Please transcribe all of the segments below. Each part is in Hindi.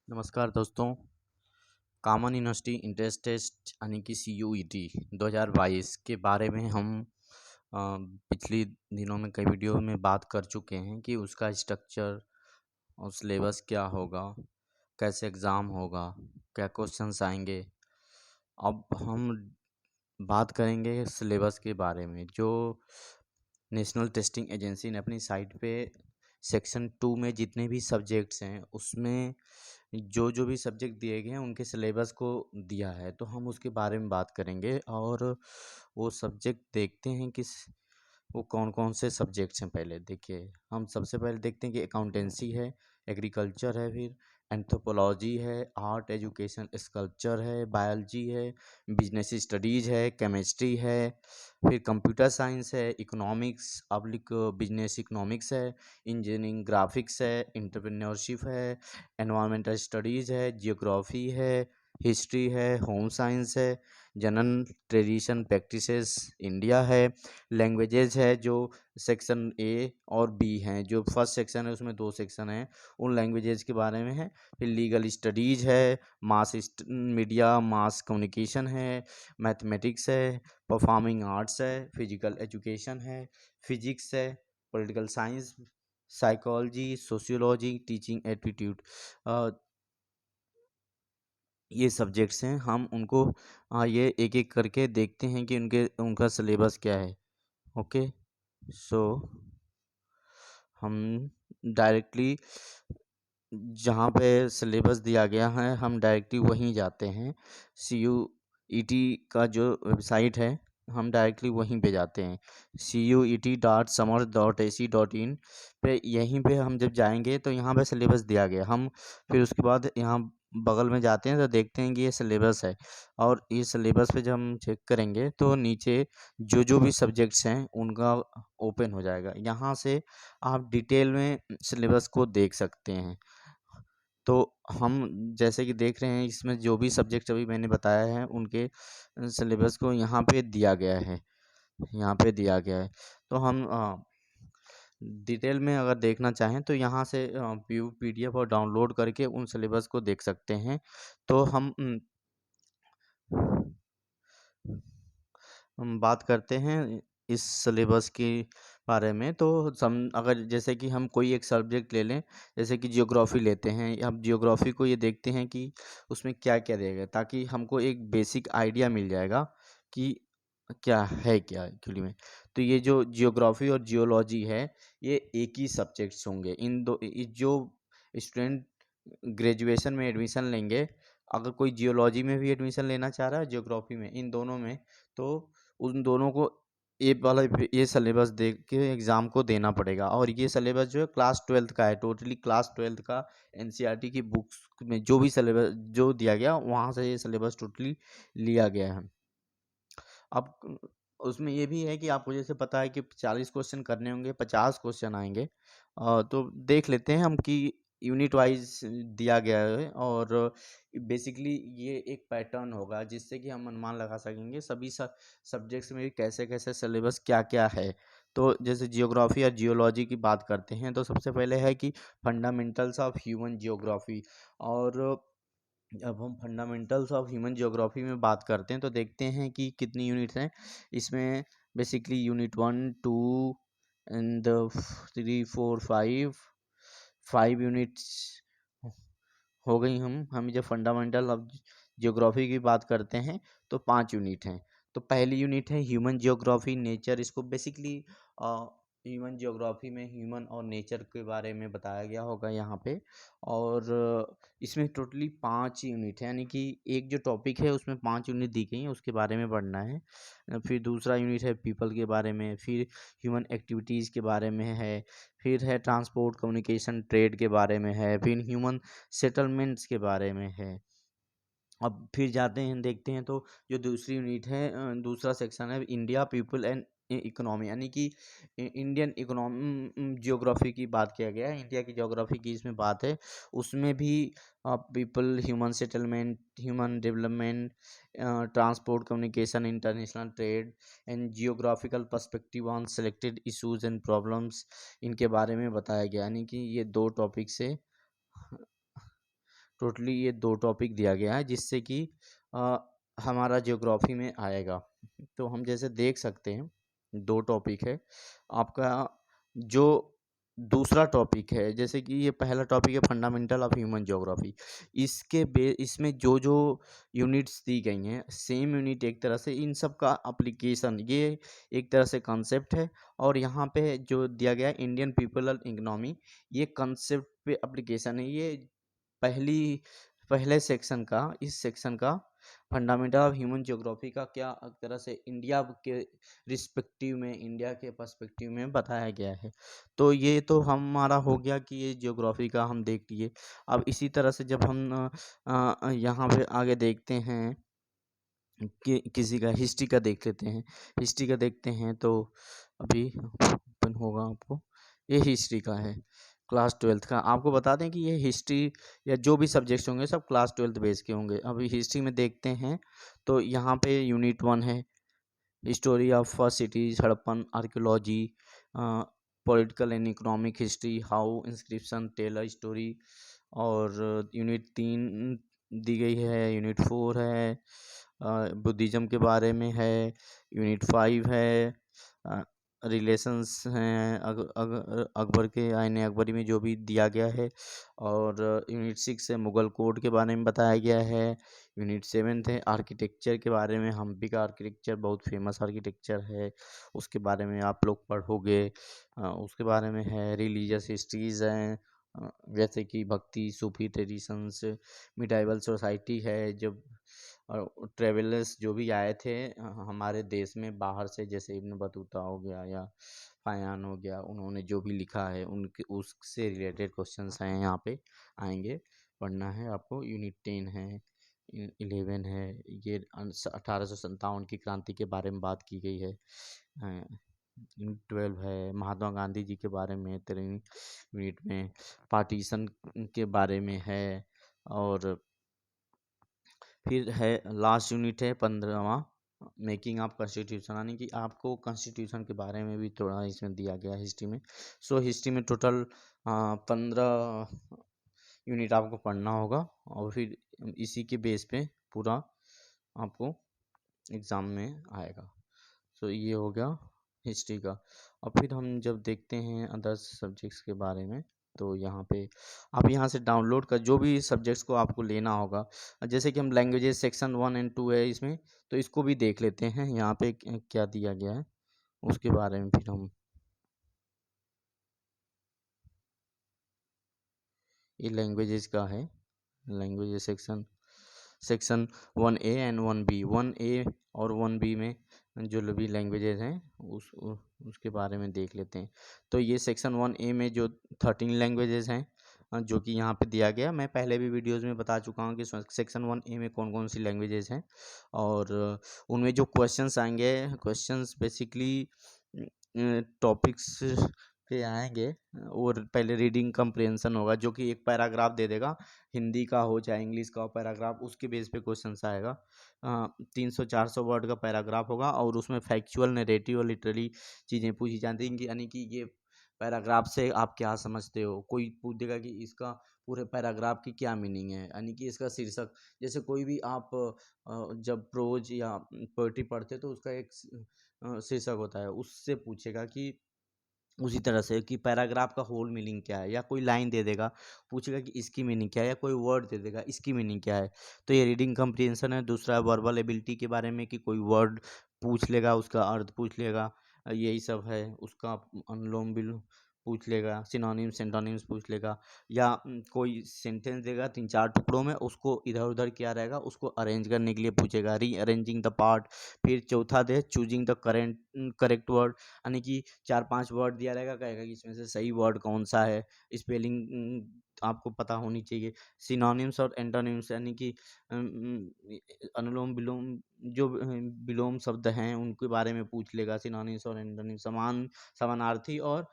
नमस्कार दोस्तों। कॉमन यूनिवर्सिटी इंट्रेंस टेस्ट यानी कि CUET 2022 के बारे में हम पिछले दिनों में कई वीडियो में बात कर चुके हैं कि उसका स्ट्रक्चर और सिलेबस क्या होगा, कैसे एग्ज़ाम होगा, क्या क्वेश्चंस आएंगे। अब हम बात करेंगे सिलेबस के बारे में। जो नेशनल टेस्टिंग एजेंसी ने अपनी साइट पे सेक्शन 2 में जितने भी सब्जेक्ट्स हैं उसमें जो जो भी सब्जेक्ट दिए गए हैं उनके सिलेबस को दिया है, तो हम उसके बारे में बात करेंगे और वो सब्जेक्ट देखते हैं कि वो कौन कौन से सब्जेक्ट्स हैं। पहले देखिए, हम सबसे पहले देखते हैं कि अकाउंटेंसी है, एग्रीकल्चर है, फिर एंथ्रोपोलॉजी है, आर्ट एजुकेशन स्कल्पचर है, बायोलॉजी है, बिजनेस स्टडीज़ है, केमिस्ट्री है, फिर कंप्यूटर साइंस है, इकोनॉमिक्स पब्लिक बिजनेस इकोनॉमिक्स है, इंजीनियरिंग ग्राफिक्स है, एंटरप्रेन्योरशिप है, एनवायरमेंटल स्टडीज़ है, जियोग्राफी है, हिस्ट्री है, होम साइंस है, जनरल ट्रेडिशन प्रैक्टिसेस इंडिया है, लैंग्वेजेस है जो सेक्शन ए और बी हैं। जो फर्स्ट सेक्शन है उसमें दो सेक्शन हैं, उन लैंग्वेजेस के बारे में है। फिर लीगल स्टडीज़ है, मीडिया मास कम्युनिकेशन है, मैथमेटिक्स है, परफॉर्मिंग आर्ट्स है, फिजिकल एजुकेशन है, फिजिक्स है, political science, psychology, sociology, teaching aptitude, ये सब्जेक्ट्स हैं। हम उनको ये एक एक करके देखते हैं कि उनका सिलेबस क्या है। ओके, सो हम डायरेक्टली जहाँ पे सिलेबस दिया गया है हम डायरेक्टली वहीं जाते हैं। CUET का जो वेबसाइट है हम डायरेक्टली वहीं पे जाते हैं, CUET.samar.ac.in पे। यहीं पे हम जब जाएंगे तो यहाँ पे सिलेबस दिया गया, हम फिर उसके बाद यहाँ बगल में जाते हैं तो देखते हैं कि ये सिलेबस है। और ये सिलेबस पे जब हम चेक करेंगे तो नीचे जो जो भी सब्जेक्ट्स हैं उनका ओपन हो जाएगा। यहाँ से आप डिटेल में सिलेबस को देख सकते हैं। तो हम जैसे कि देख रहे हैं इसमें जो भी सब्जेक्ट अभी मैंने बताया है उनके सिलेबस को यहाँ पे दिया गया है, यहाँ पे दिया गया है। तो हम डिटेल में अगर देखना चाहें तो यहाँ से व्यू PDF और डाउनलोड करके उन सिलेबस को देख सकते हैं। तो हम बात करते हैं इस सिलेबस के बारे में। तो सम अगर जैसे कि हम कोई एक सब्जेक्ट ले लें, जैसे कि जियोग्राफी लेते हैं, हम जियोग्राफी को ये देखते हैं कि उसमें क्या क्या दिया गया है, ताकि हमको एक बेसिक आइडिया मिल जाएगा कि क्या है क्या एक्चुअली में। तो ये जो जियोग्राफी और जियोलॉजी है ये एक ही सब्जेक्ट्स होंगे। इन दो जो स्टूडेंट ग्रेजुएशन में एडमिशन लेंगे, अगर कोई जियोलॉजी में भी एडमिशन लेना चाह रहा है, जियोग्राफी में, इन दोनों में, तो उन दोनों को ये सिलेबस देख के एग्ज़ाम को देना पड़ेगा। और ये सिलेबस जो है क्लास 12th का है, टोटली क्लास 12th का। NCERT की बुक्स में जो भी सिलेबस जो दिया गया वहाँ से ये सिलेबस टोटली लिया गया है। अब उसमें ये भी है कि आपको जैसे पता है कि 40 क्वेश्चन करने होंगे, 50 क्वेश्चन आएंगे। तो देख लेते हैं हम कि यूनिट वाइज दिया गया है। और बेसिकली ये एक पैटर्न होगा जिससे कि हम अनुमान लगा सकेंगे सभी सब्जेक्ट्स में कैसे कैसे सिलेबस क्या क्या है। तो जैसे जियोग्राफी या जियोलॉजी की बात करते हैं तो सबसे पहले है कि फंडामेंटल्स ऑफ ह्यूमन जियोग्राफी। और अब हम फंडामेंटल्स ऑफ ह्यूमन ज्योग्राफी में बात करते हैं तो देखते हैं कि कितनी यूनिट्स हैं इसमें। बेसिकली यूनिट 1 2 एंड 3 4 5 5 यूनिट्स हो गई। हम जब फंडामेंटल ऑफ ज्योग्राफी की बात करते हैं तो 5 यूनिट हैं। तो पहली यूनिट है ह्यूमन ज्योग्राफी नेचर। इसको बेसिकली ह्यूमन ज्योग्राफी में ह्यूमन और नेचर के बारे में बताया गया होगा यहाँ पे। और इसमें टोटली 5 यूनिट है, यानी कि एक जो टॉपिक है उसमें 5 यूनिट दी गई हैं, उसके बारे में पढ़ना है। फिर दूसरा यूनिट है पीपल के बारे में, फिर ह्यूमन एक्टिविटीज़ के बारे में है, फिर है ट्रांसपोर्ट कम्युनिकेशन ट्रेड के बारे में है, फिर ह्यूमन सेटलमेंट्स के बारे में है। अब फिर जाते हैं देखते हैं तो जो दूसरी यूनिट है, दूसरा सेक्शन है इंडिया पीपल एंड इकोनॉमी, यानी कि इंडियन इकोनॉमी ज्योग्राफी की बात किया गया है। इंडिया की ज्योग्राफी की इसमें बात है। उसमें भी people, human settlement, human development, transport communication, international trade and geographical perspective on selected issues and problems, इनके बारे में बताया गया। यानी कि ये 2 टॉपिक से टोटली ये 2 टॉपिक दिया गया है जिससे कि अ, हमारा ज्योग्राफी में आएगा। तो हम जैसे देख सकते हैं 2 टॉपिक है। आपका जो दूसरा टॉपिक है, जैसे कि ये पहला टॉपिक है फंडामेंटल ऑफ ह्यूमन ज्योग्राफी। इसमें जो-जो यूनिट्स दी गई हैं, सेम यूनिट एक तरह से इन सब का एप्लीकेशन, ये एक तरह से कॉन्सेप्ट है। और यहाँ पे जो दिया गया है इंडियन पीपल इकोनॉमी, ये कॉन्सेप्ट पे एप्लीकेशन है। ये पहली पहले सेक्शन का, इस सेक्शन का फंडामेंटल ऑफ ह्यूमन ज्योग्राफी का क्या एक तरह से इंडिया के रिस्पेक्टिव में, इंडिया के पर्सपेक्टिव में बताया गया है। तो ये तो हमारा हो गया कि ये ज्योग्राफी का हम देख लिए। अब इसी तरह से जब हम यहाँ पे आगे देखते हैं कि किसी का हिस्ट्री का देख लेते हैं। हिस्ट्री का देखते हैं तो अभी ओपन होगा आपको। ये हिस्ट्री का है, क्लास 12th का। आपको बता दें कि ये हिस्ट्री या जो भी सब्जेक्ट्स होंगे सब क्लास 12th बेस के होंगे। अभी हिस्ट्री में देखते हैं तो यहाँ पे यूनिट 1 है, history of first cities, Harappan archaeology, political and economic history, how inscription tell a story. और यूनिट 3 दी गई है। यूनिट 4 है, बुद्धिज़्म के बारे में है। यूनिट 5 है, रिलेशंस हैं अकबर के आईने अकबरी में जो भी दिया गया है। और यूनिट 6 है, मुगल कोड के बारे में बताया गया है। यूनिट 7 है, आर्किटेक्चर के बारे में। हम्पी का आर्किटेक्चर बहुत फेमस आर्किटेक्चर है, उसके बारे में आप लोग पढ़ोगे। उसके बारे में है। रिलीजियस हिस्ट्रीज़ हैं, जैसे कि भक्ति, सूफी ट्रेडिशंस, मिडाइवल सोसाइटी है। जब ट्रेवलर्स जो भी आए थे हमारे देश में बाहर से, जैसे इब्न बतूता हो गया या फायान हो गया, उन्होंने जो भी लिखा है उनके उससे रिलेटेड क्वेश्चंस हैं यहाँ पे आएंगे, पढ़ना है आपको। यूनिट 10 है, 11 है, ये 1857 की क्रांति के बारे में बात की गई है। यूनिट 12 है, महात्मा गांधी जी के बारे में 13वीं यूनिट में। पार्टीशन के बारे में है। और फिर है लास्ट यूनिट है 15वां, मेकिंग ऑफ कॉन्स्टिट्यूशन, यानी कि आपको कॉन्स्टिट्यूशन के बारे में भी थोड़ा इसमें दिया गया है हिस्ट्री में। सो हिस्ट्री में टोटल 15 यूनिट आपको पढ़ना होगा और फिर इसी के बेस पे पूरा आपको एग्ज़ाम में आएगा। सो ये हो गया हिस्ट्री का। और फिर हम जब देखते हैं अदर्स सब्जेक्ट्स के बारे में, तो यहाँ पे आप यहाँ से डाउनलोड कर जो भी सब्जेक्ट्स को आपको लेना होगा। जैसे कि हम लैंग्वेजेस सेक्शन 1 एंड 2 है इसमें, तो इसको भी देख लेते हैं यहाँ पे क्या दिया गया है उसके बारे में। फिर हम ये लैंग्वेजेस का है, languages section section 1A and 1B। 1A और 1B में जो भी लैंग्वेजेस हैं उसके बारे में देख लेते हैं। तो ये सेक्शन 1A में जो 13 लैंग्वेजेस हैं जो कि यहाँ पे दिया गया, मैं पहले भी वीडियोस में बता चुका हूँ कि सेक्शन 1A में कौन कौन सी लैंग्वेजेस हैं। और उनमें जो क्वेश्चंस आएंगे, क्वेश्चंस बेसिकली टॉपिक्स पे आएंगे। और पहले रीडिंग कंप्रिहेंशन होगा जो कि एक पैराग्राफ दे देगा, हिंदी का हो चाहे इंग्लिश का हो पैराग्राफ, उसके बेस पे क्वेश्चंस आएगा। 300-400 वर्ड का पैराग्राफ होगा और उसमें फैक्चुअल, नरेटिव और लिटरली चीज़ें पूछी जाती हैं कि यानी कि ये पैराग्राफ से आप क्या समझते हो। कोई पूछ देगा कि इसका पूरे पैराग्राफ की क्या मीनिंग है, यानी कि इसका शीर्षक। जैसे कोई भी आप जब प्रोज या पोएट्री पढ़ते तो उसका एक शीर्षक होता है, उससे पूछेगा कि उसी तरह से कि पैराग्राफ का होल मीनिंग क्या है। या कोई लाइन दे देगा, पूछेगा कि इसकी मीनिंग क्या है, या कोई वर्ड दे देगा इसकी मीनिंग क्या है। तो ये रीडिंग कम्प्रीहेंशन है। दूसरा वर्बल एबिलिटी के बारे में कि कोई वर्ड पूछ लेगा, उसका अर्थ पूछ लेगा, यही सब है। उसका अनुलोम विलोम पूछ लेगा, सिनोनिम्स एंटोनिम्स पूछ लेगा। या कोई सेंटेंस देगा 3-4 टुकड़ों में, उसको इधर उधर क्या रहेगा उसको अरेंज करने के लिए पूछेगा, री अरेंजिंग द पार्ट। फिर चौथा दे चूजिंग द करेक्ट वर्ड, यानी कि 4-5 वर्ड दिया रहेगा, कहेगा कि इसमें से सही वर्ड कौन सा है। स्पेलिंग आपको पता होनी चाहिए। सिनोनिम्स और एंटोनिम्स, यानी कि अनुलोम विलोम जो विलोम शब्द हैं उनके बारे में पूछ लेगा। सिनोनिम्स और एंटोनिम्स समानार्थी और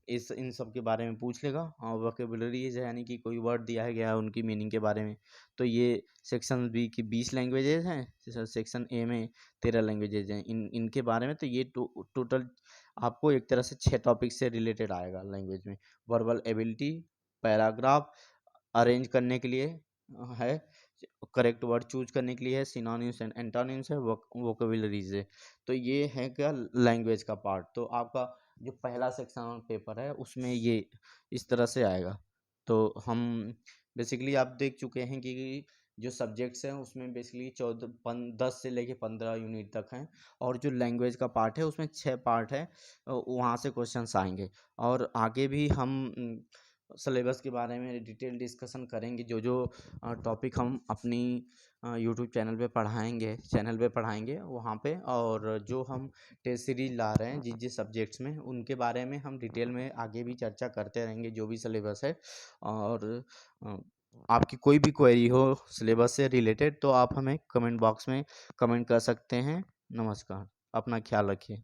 इस इन सब के बारे में पूछ लेगा। और वोकेबुलरीज है, यानी कि कोई वर्ड दिया है गया है उनकी मीनिंग के बारे में। तो ये सेक्शन बी की 20 लैंग्वेजेज हैं, सेक्शन ए में 13 लैंग्वेजेज हैं। इनके बारे में तो ये टोटल आपको एक तरह से 6 टॉपिक से रिलेटेड आएगा लैंग्वेज में। वर्बल एबिलिटी, पैराग्राफ, अरेंज करने के लिए है, करेक्ट वर्ड चूज करने के लिए है, सिनोनिम्स एंड एंटोनिम्स है, वोकेबुलरीज है। तो ये है क्या लैंग्वेज का पार्ट। तो आपका जो पहला सेक्शन पेपर है उसमें ये इस तरह से आएगा। तो हम बेसिकली आप देख चुके हैं कि जो सब्जेक्ट्स हैं उसमें बेसिकली 10 से लेके 15 यूनिट तक हैं, और जो लैंग्वेज का पार्ट है उसमें 6 पार्ट है। वहाँ से क्वेश्चंस आएंगे, और आगे भी हम सिलेबस के बारे में डिटेल डिस्कशन करेंगे। जो जो टॉपिक हम अपनी यूट्यूब चैनल पे पढ़ाएंगे वहाँ पे, और जो हम टेस्ट सीरीज ला रहे हैं जिस जिस सब्जेक्ट्स में, उनके बारे में हम डिटेल में आगे भी चर्चा करते रहेंगे जो भी सिलेबस है। और अ, आपकी कोई भी क्वेरी हो सिलेबस से रिलेटेड तो आप हमें कमेंट बॉक्स में कमेंट कर सकते हैं। नमस्कार, अपना ख्याल रखिए।